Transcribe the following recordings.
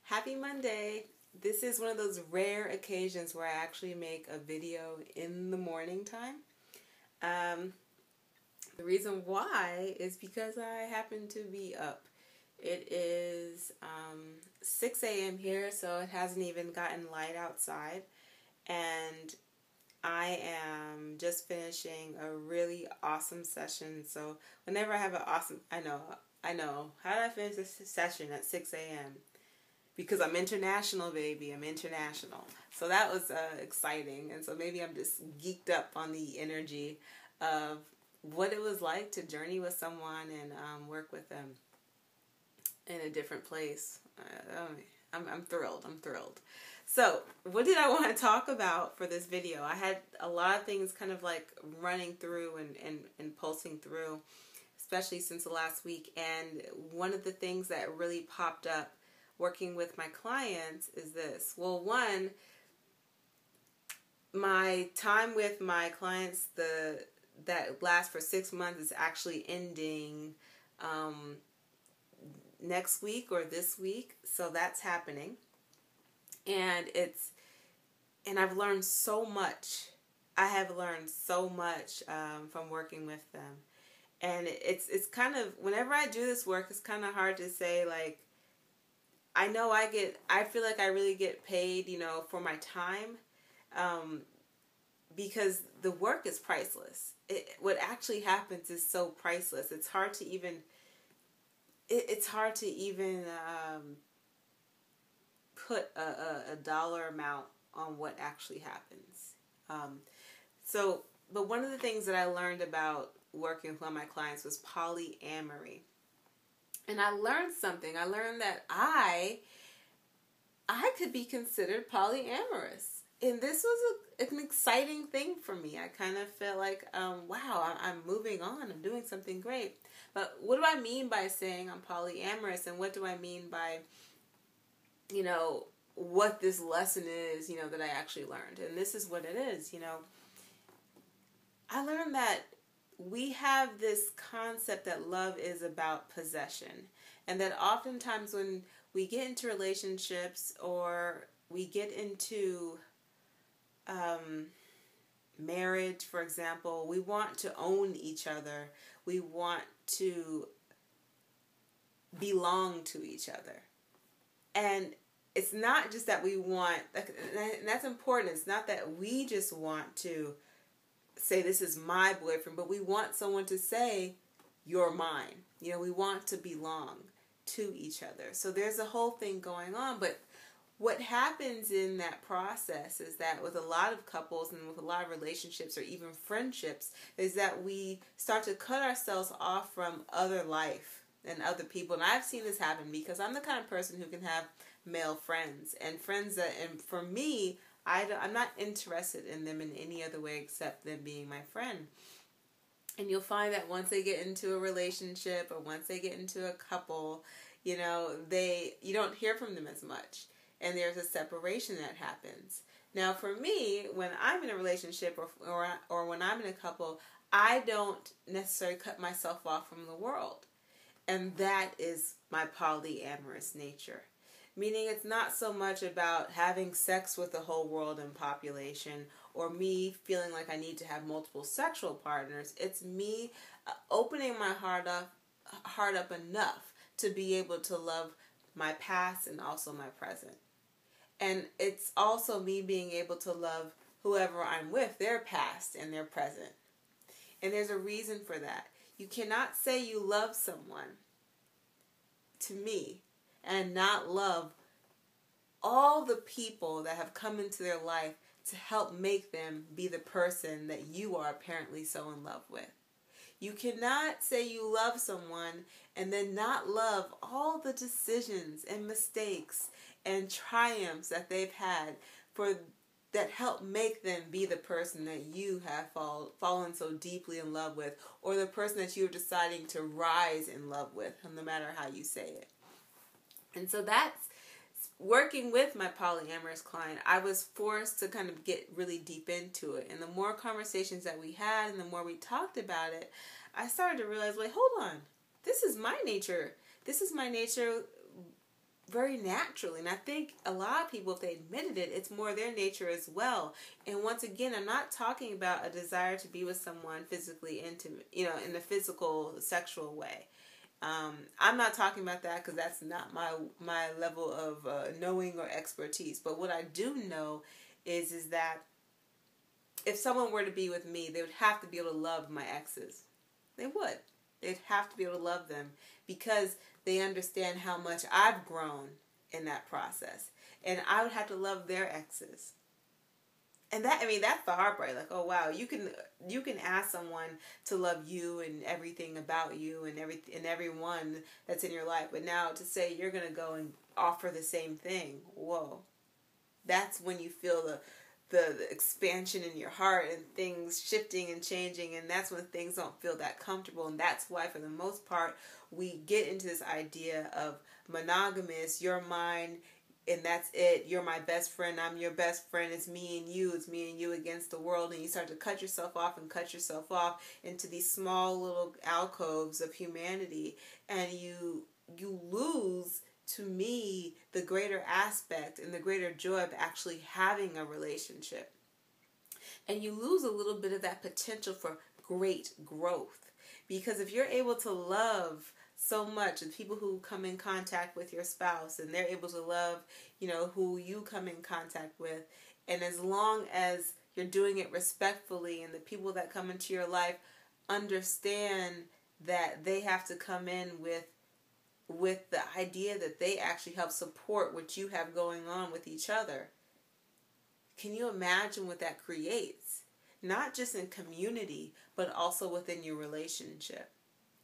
Happy Monday. This is one of those rare occasions where I actually make a video in the morning time. The reason why is because I happen to be up. It is 6 a.m. here, so it hasn't even gotten light outside. And I am just finishing a really awesome session. So whenever I have an awesome, I know. How did I finish this session at 6 a.m.? Because I'm international, baby. I'm international. So that was exciting. And so maybe I'm just geeked up on the energy of what it was like to journey with someone and work with them in a different place. I'm thrilled. I'm thrilled. So what did I want to talk about for this video? I had a lot of things kind of like running through and pulsing through, especially since the last week. And one of the things that really popped up working with my clients is this. Well, one, my time with my clients that lasts for 6 months is actually ending next week or this week. So that's happening. And I've learned so much. I have learned so much from working with them. And it's kind of, whenever I do this work, it's kind of hard to say, like, I know I feel like I really get paid, for my time, because the work is priceless. What actually happens is so priceless. It's hard to even put a dollar amount on what actually happens. But one of the things that I learned about working with one of my clients was polyamory. And I learned something. I learned that I could be considered polyamorous. And this was an exciting thing for me. I kind of felt like, wow, I'm moving on. I'm doing something great. But what do I mean by saying I'm polyamorous? And what do I mean by, what this lesson is, that I actually learned? And this is what it is, I learned that we have this concept that love is about possession, and that oftentimes when we get into relationships or we get into marriage, for example, we want to own each other. We want to belong to each other. And it's not just that we want, and that's important. It's not that we just want to say this is my boyfriend, but we want someone to say you're mine. We want to belong to each other. So there's a whole thing going on. But what happens in that process is that with a lot of couples and with a lot of relationships or even friendships is that we start to cut ourselves off from other life and other people. And I've seen this happen because I'm the kind of person who can have male friends and for me, I'm not interested in them in any other way except them being my friend. And you'll find that once they get into a relationship or once they get into a couple, you don't hear from them as much. And there's a separation that happens. Now, for me, when I'm in a relationship or when I'm in a couple, I don't necessarily cut myself off from the world. And that is my polyamorous nature. Meaning it's not so much about having sex with the whole world and population or me feeling like I need to have multiple sexual partners. It's me opening my heart up enough to be able to love my past and also my present. And it's also me being able to love whoever I'm with, their past and their present. And there's a reason for that. You cannot say you love someone, to me, and not love all the people that have come into their life to help make them be the person that you are apparently so in love with. You cannot say you love someone and then not love all the decisions and mistakes and triumphs that they've had that help make them be the person that you have fallen so deeply in love with, or the person that you're deciding to rise in love with, no matter how you say it. And so that's working with my polyamorous client. I was forced to kind of get really deep into it. And the more conversations that we had and the more we talked about it, I started to realize, wait, hold on. This is my nature. This is my nature very naturally. And I think a lot of people, if they admitted it, it's more their nature as well. And once again, I'm not talking about a desire to be with someone physically intimate, in a physical, sexual way. I'm not talking about that because that's not my level of knowing or expertise. But what I do know is that if someone were to be with me, they would have to be able to love my exes. They would. They'd have to be able to love them because they understand how much I've grown in that process. And I would have to love their exes. And that's the heartbreak. Like, oh wow, you can ask someone to love you and everything about you and everyone that's in your life, but now to say you're gonna go and offer the same thing, whoa, that's when you feel the expansion in your heart and things shifting and changing, and that's when things don't feel that comfortable. And that's why, for the most part, we get into this idea of monogamous, you're mine, and that's it. You're my best friend. I'm your best friend. It's me and you. It's me and you against the world. And you start to cut yourself off into these small little alcoves of humanity. And you lose, to me, the greater aspect and the greater joy of actually having a relationship. And you lose a little bit of that potential for great growth. Because if you're able to love so much, and people who come in contact with your spouse, and they're able to love, who you come in contact with, and as long as you're doing it respectfully, and the people that come into your life understand that they have to come in with the idea that they actually help support what you have going on with each other. Can you imagine what that creates? Not just in community, but also within your relationship.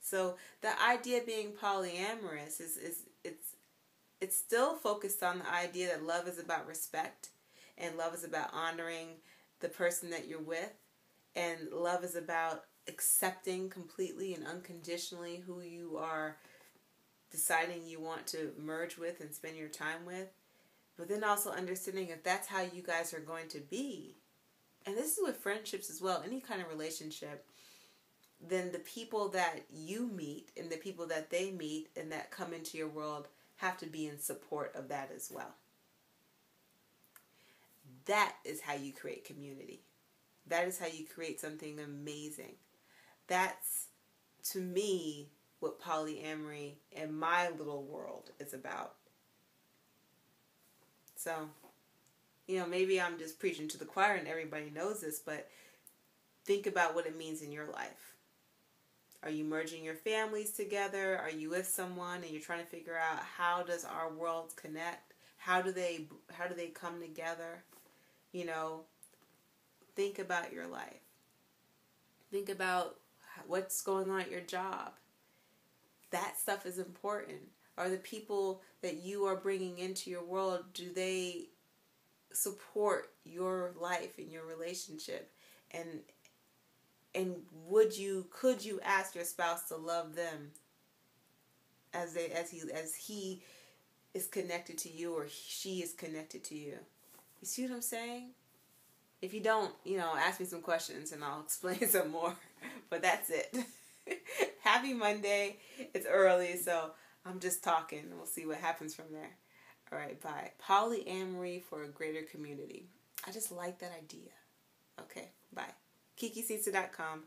So the idea of being polyamorous it's still focused on the idea that love is about respect, and love is about honoring the person that you're with, and love is about accepting completely and unconditionally who you are deciding you want to merge with and spend your time with. But then also understanding if that's how you guys are going to be. And this is with friendships as well, any kind of relationship. Then the people that you meet and the people that they meet and that come into your world have to be in support of that as well. That is how you create community. That is how you create something amazing. That's, to me, what polyamory in my little world is about. So, maybe I'm just preaching to the choir and everybody knows this, but think about what it means in your life. Are you merging your families together? Are you with someone and you're trying to figure out how does our worlds connect? How do they come together? Think about your life. Think about what's going on at your job. That stuff is important. Are the people that you are bringing into your world, do they support your life and your relationship? And could you ask your spouse to love them as he is connected to you or she is connected to you? You see what I'm saying? If you don't, ask me some questions and I'll explain some more. But that's it. Happy Monday. It's early, so I'm just talking. We'll see what happens from there. All right, bye. Polyamory for a greater community. I just like that idea. Okay, bye. KikiSeatsa.com.